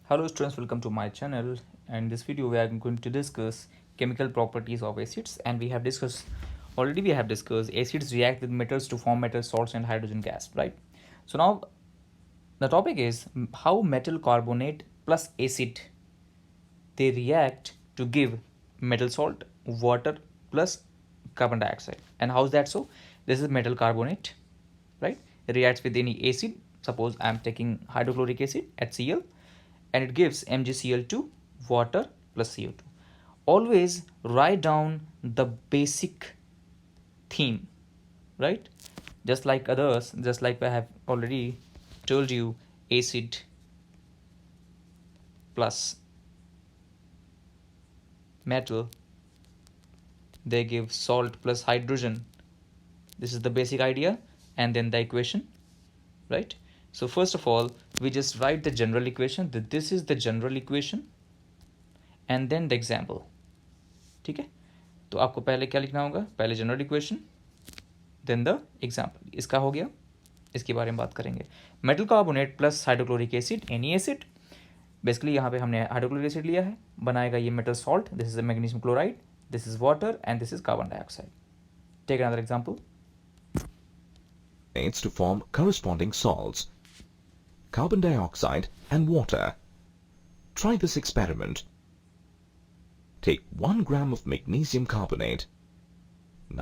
Hello students, welcome to my channel. And in this video we are going to discuss chemical properties of acids, and we have discussed acids react with metals to form metal salts and hydrogen gas, right? So now the topic is how metal carbonate plus acid they react to give metal salt, water plus carbon dioxide. And how is that so? This is metal carbonate, right? It reacts with any acid. Suppose I am taking hydrochloric acid, HCl, and it gives MgCl2, water plus CO2. Always write down the basic theme, right? Just like others, just like I have already told you, acid plus metal, they give salt plus hydrogen. This is the basic idea, and then the equation, right? So first of all, we just write the general equation, that this is the general equation, and then the example. ठीक है, तो आपको पहले क्या लिखना होगा? पहले general equation, then the example. इसका हो गया, इसके बारे में बात करेंगे. Metal carbonate plus hydrochloric acid, any acid. Basically यहाँ पे हमने हाइड्रोक्लोरिक एसिड लिया है, बनाएगा ये metal salt. This is magnesium chloride, this is water, and this is carbon dioxide. Take another example. To form corresponding salts, carbon dioxide and water. Try this experiment. Take 1 gram of magnesium carbonate.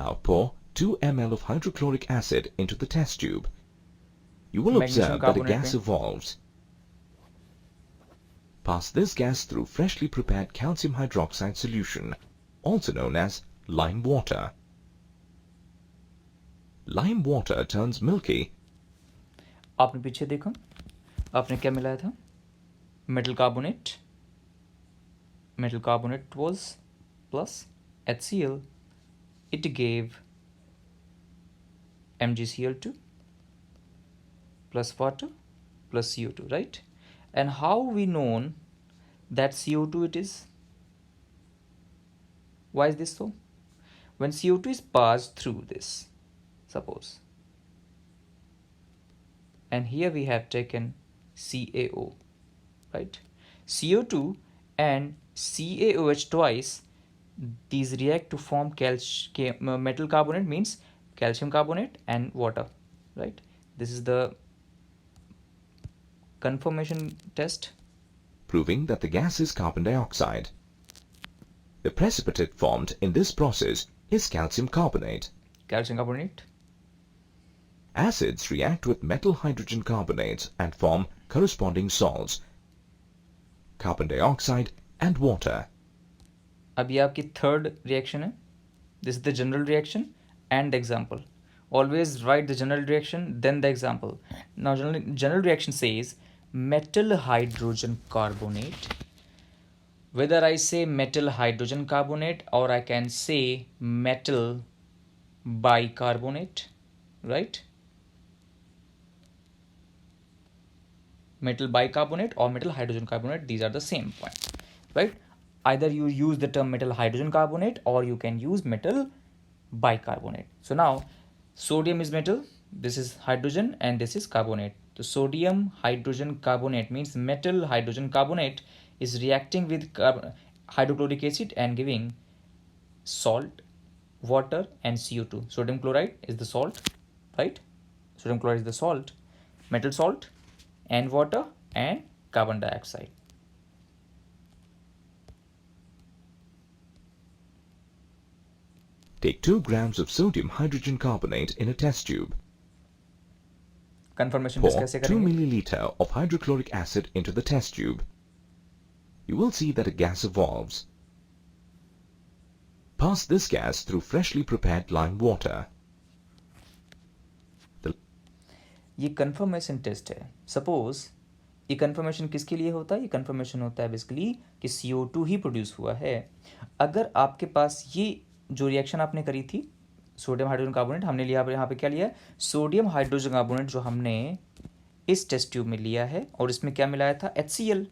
Now pour 2 ml of hydrochloric acid into the test tube. You will observe that a gas evolves. Pass this gas through freshly prepared calcium hydroxide solution, also known as lime water. Lime water turns milky. आपने पीछे देखा, आपने क्या मिलाया था? Metal carbonate. Metal carbonate was plus HCl. It gave MgCl2 plus water plus CO2, right? And how we known that CO2 it is? Why is this so? When CO2 is passed through this, suppose, and here we have taken CaO, right? CO2 and CaOH twice, these react to form metal carbonate, means calcium carbonate and water, right? This is the conformation test, proving that the gas is carbon dioxide. The precipitate formed in this process is calcium carbonate. Calcium carbonate. Acids react with metal hydrogen carbonates and form corresponding salts, carbon dioxide and water. अब ये आपकी third reaction है. This is the general reaction and the example. Always write the general reaction, then the example. Now general reaction says metal hydrogen carbonate. Whether I say metal hydrogen carbonate or I can say metal bicarbonate, right? Metal bicarbonate or metal hydrogen carbonate, these are the same point, right? Either you use the term metal hydrogen carbonate or you can use metal bicarbonate. So now sodium is metal, this is hydrogen, and this is carbonate. So sodium hydrogen carbonate means metal hydrogen carbonate is reacting with hydrochloric acid and giving salt, water and CO2. Sodium chloride is the salt, right? Sodium chloride is the salt, metal salt and water and carbon dioxide. Take 2 grams of sodium hydrogen carbonate in a test tube. Confirmation Pour test कैसे 2 करेंगे? milliliter of hydrochloric acid into the test tube. You will see that a gas evolves. Pass this gas through freshly prepared lime water. ये confirmation test है. Suppose ये confirmation किसके लिए होता है? ये कंफर्मेशन होता है बेसिकली कि CO2 ही प्रोड्यूस हुआ है. अगर आपके पास ये जो रिएक्शन आपने करी थी सोडियम हाइड्रोजन कार्बोनेट, हमने लिया यहाँ पे क्या लिया है? सोडियम हाइड्रोजन कार्बोनेट जो हमने इस टेस्ट ट्यूब में लिया है, और इसमें क्या मिलाया था? HCl,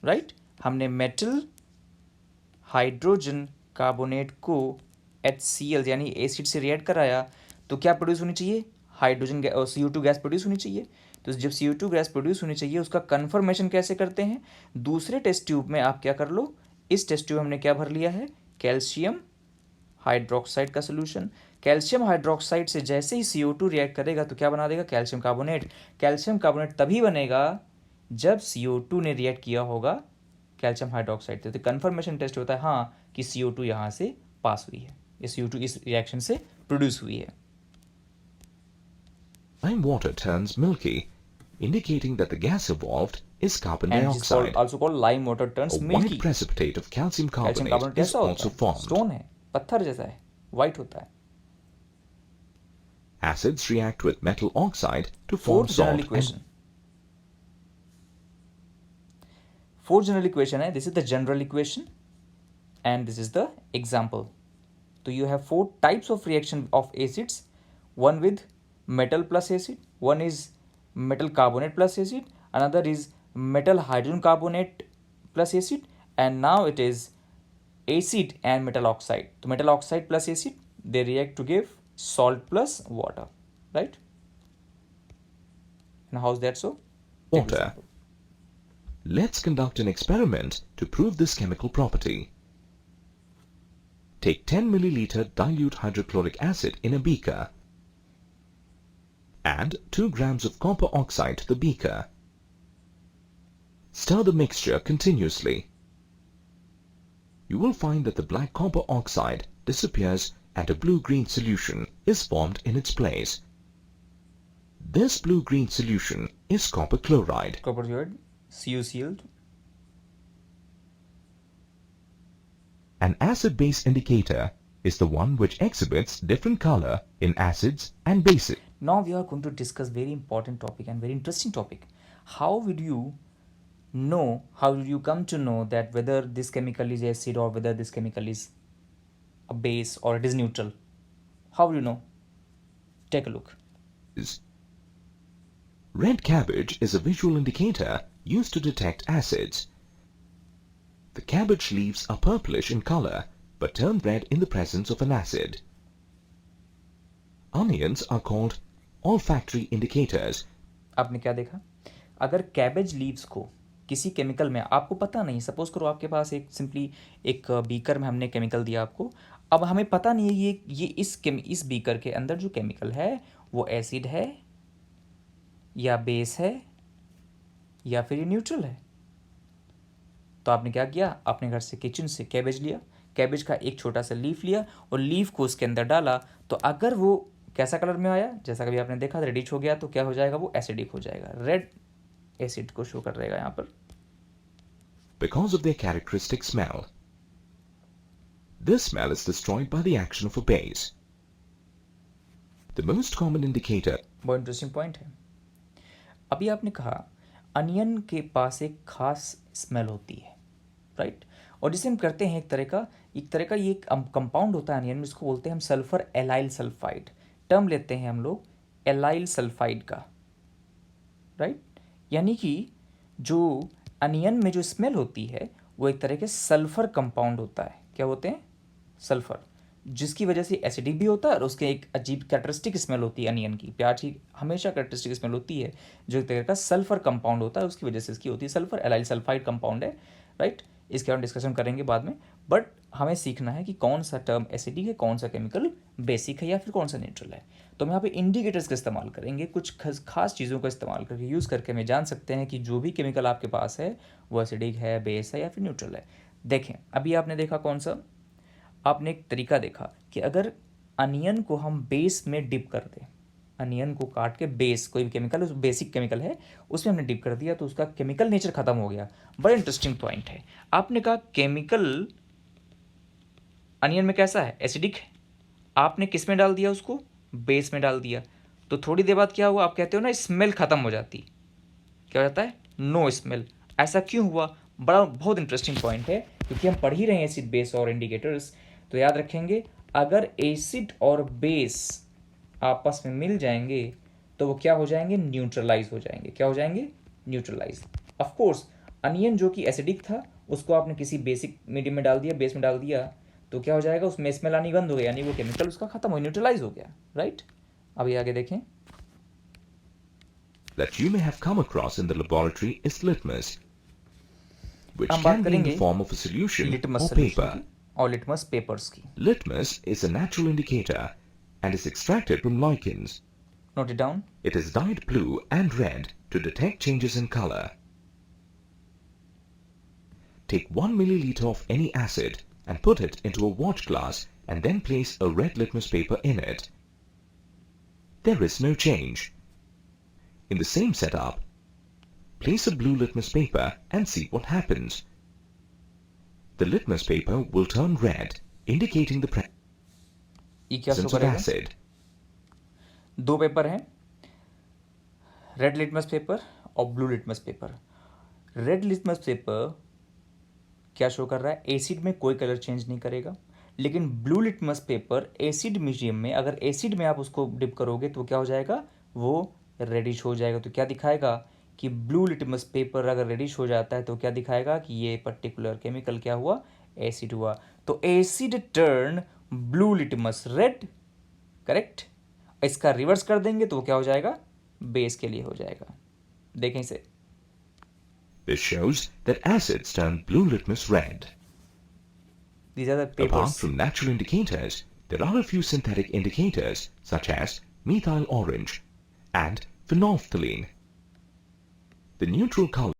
right? हमने मेटल हाइड्रोजन कार्बोनेट को HCl यानी एसिड से रिएक्ट कराया, तो क्या प्रोड्यूस होनी चाहिए? हाइड्रोजन CO2 गैस प्रोड्यूस होनी चाहिए. तो जब CO2 गैस प्रोड्यूस होनी चाहिए उसका कन्फर्मेशन कैसे करते हैं, दूसरे टेस्ट ट्यूब में आप क्या कर लो, इस टेस्ट ट्यूब हमने क्या भर लिया है, कैल्शियम हाइड्रोक्साइड का सोल्यूशन। कैल्शियम हाइड्रोक्साइड से जैसे ही CO2 रिएक्ट करेगा तो क्या बना देगा, कैल्शियम कार्बोनेट। कैल्शियम कार्बोनेट तभी बनेगा जब CO2 ने रिएक्ट किया होगा कैल्शियम हाइड्रोक्साइड से। तो कन्फर्मेशन टेस्ट होता है हाँ कि CO2 यहाँ से पास हुई है, ये CO2 इस रिएक्शन से प्रोड्यूस हुई है। Lime water turns milky, indicating that the gas evolved is carbon And this is called, dioxide. also called lime water turns A milky. white precipitate of calcium calcium carbonate carbonate is कैसा होता also है, formed. Stone है, पत्थर जैसा है, white होता है। Acids react with metal oxide to form fourth general salt equation, fourth general equation है, this is the general equation and this is the example. तो you have 4 types of reaction of acids, one with metal plus acid, one is metal carbonate plus acid, another is metal hydrogen carbonate plus acid, and now it is acid and metal oxide. So metal oxide plus acid, they react to give salt plus water, right? And how's that so? Take water. example. Let's conduct an experiment to prove this chemical property. Take 10 milliliter dilute hydrochloric acid in a beaker. Add 2 grams of copper oxide to the beaker. Stir the mixture continuously. You will find that the black copper oxide disappears and a blue-green solution is formed in its place. This blue-green solution is copper chloride. Copper chloride, CuCl. An acid-base indicator is the one which exhibits different color in acids and bases. Now we are going to discuss very important topic and very interesting topic. How would you know, how will you come to know that whether this chemical is acid or whether this chemical is a base or it is neutral? How will you know? Take a look. Red cabbage is a visual indicator used to detect acids. The cabbage leaves are purplish in color but turn red in the presence of an acid. Onions are called olfactory indicators. आपने क्या देखा, अगर cabbage leaves को किसी chemical में, आपको पता नहीं, सपोज करो आपके पास एक सिंपली एक बीकर में हमने केमिकल दिया आपको, अब हमें पता नहीं है ये इस बीकर के अंदर जो केमिकल है वो एसिड है या बेस है या फिर ये न्यूट्रल है। तो आपने क्या किया, आपने घर से किचन से कैबेज लिया, कैबेज का एक छोटा सा लीफ लिया और लीफ को उसके अंदर डाला, तो अगर वो कैसा कलर में आया, जैसा कभी आपने देखा रेडिश हो गया, तो क्या हो जाएगा, वो एसिडिक हो जाएगा, रेड एसिड को शो कर रहेगा यहाँ पर। Because of their characteristic smell. This smell is destroyed by the action of a base. The most common indicator. बहुत इंटरेस्टिंग पॉइंट है। अभी आपने कहा अनियन के पास एक खास स्मेल होती है, राइट, और जिसे हम करते हैं एक तरह का ये कंपाउंड होता है अनियन में, इसको बोलते हैं हम सल्फर एलाइल सल्फाइड, टर्म लेते हैं हम लोग एलाइल सल्फाइड का, राइट। यानी कि जो अनियन में जो स्मेल होती है वो एक तरह के सल्फर कंपाउंड होता है, क्या होते हैं, सल्फर, जिसकी वजह से एसिडिक भी होता है और उसके एक अजीब कैरेक्टरिस्टिक स्मेल होती है अनियन की, प्याज की हमेशा कैरेक्टरिस्टिक स्मेल होती है, जो एक तरह का सल्फर कंपाउंड होता है, उसकी वजह से इसकी होती है सल्फर एलाइल सल्फाइड कंपाउंड है, राइट। इसके बारे में डिस्कशन करेंगे बाद में, बट हमें सीखना है कि कौन सा टर्म एसिडिक है, कौन सा केमिकल बेसिक है या फिर कौन सा न्यूट्रल है। तो हम यहाँ पे इंडिकेटर्स का इस्तेमाल करेंगे, कुछ खास चीज़ों का इस्तेमाल करके यूज़ करके हमें जान सकते हैं कि जो भी केमिकल आपके पास है वो एसिडिक है, बेस है या फिर न्यूट्रल है। देखें अभी आपने देखा कौन सा, आपने एक तरीका देखा कि अगर अनियन को हम बेस में डिप कर दें, अनियन को काट के बेस, कोई भी केमिकल उस बेसिक केमिकल है उसमें हमने डिप कर दिया तो उसका केमिकल नेचर खत्म हो गया। बड़ा इंटरेस्टिंग पॉइंट है। आपने कहा केमिकल अनियन में कैसा है, एसिडिक है, आपने किस में डाल दिया, उसको बेस में डाल दिया, तो थोड़ी देर बाद क्या हुआ, आप कहते हो ना स्मेल खत्म हो जाती, क्या हो जाता है, नो स्मेल। ऐसा क्यों हुआ, बहुत इंटरेस्टिंग पॉइंट है, क्योंकि हम पढ़ ही रहे हैं एसिड बेस और इंडिकेटर्स। तो याद रखेंगे अगर एसिड और बेस आपस में मिल जाएंगे तो वो क्या हो जाएंगे, न्यूट्रलाइज हो जाएंगे, क्या हो जाएंगे, न्यूट्रलाइज। ऑफ कोर्स अनियन जो कि एसिडिक था उसको आपने किसी बेसिक मीडियम में डाल दिया, बेस में डाल दिया, तो क्या हो जाएगा, उसमें स्मेल आनी बंद हो गया, यानी वो केमिकल उसका खत्म हो, न्यूट्रलाइज हो गया, राइट। अभी आगे देखें, that you may have come across in the laboratory is litmus, which हम can बात be in the करेंगे form of a solution litmus or solution paper. की और लिटमस पेपर्स की. Litmus is a natural indicator and is extracted from lichens. Note it down. It is dyed blue and red to detect changes in color. Take 1 milliliter of any acid and put it into a watch glass and then place a red litmus paper in it. There is no change. In the same setup, place a blue litmus paper and see what happens. The litmus paper will turn red, indicating the ये क्या show presence of करेगा? acid. दो paper हैं, red litmus paper और blue litmus paper. Red litmus paper क्या show कर रहा है? एसिड में कोई कलर चेंज नहीं करेगा. लेकिन blue litmus paper acid medium में, अगर एसिड में आप उसको डिप करोगे तो क्या हो जाएगा? वो रेडिश हो जाएगा. तो क्या दिखाएगा कि ब्लू लिटमस पेपर अगर रेडिश हो जाता है तो क्या दिखाएगा कि ये पर्टिकुलर केमिकल क्या हुआ? एसिड हुआ. तो asset turn blue litmus red, correct. इसका रिवर्स कर देंगे तो वो क्या हो जाएगा? बेस के लिए हो जाएगा. देखें इसे. This shows that acids turn blue litmus red. These are the Apart papers. from natural indicators, there are a few synthetic indicators such as methyl orange and phenolphthalein. The neutral color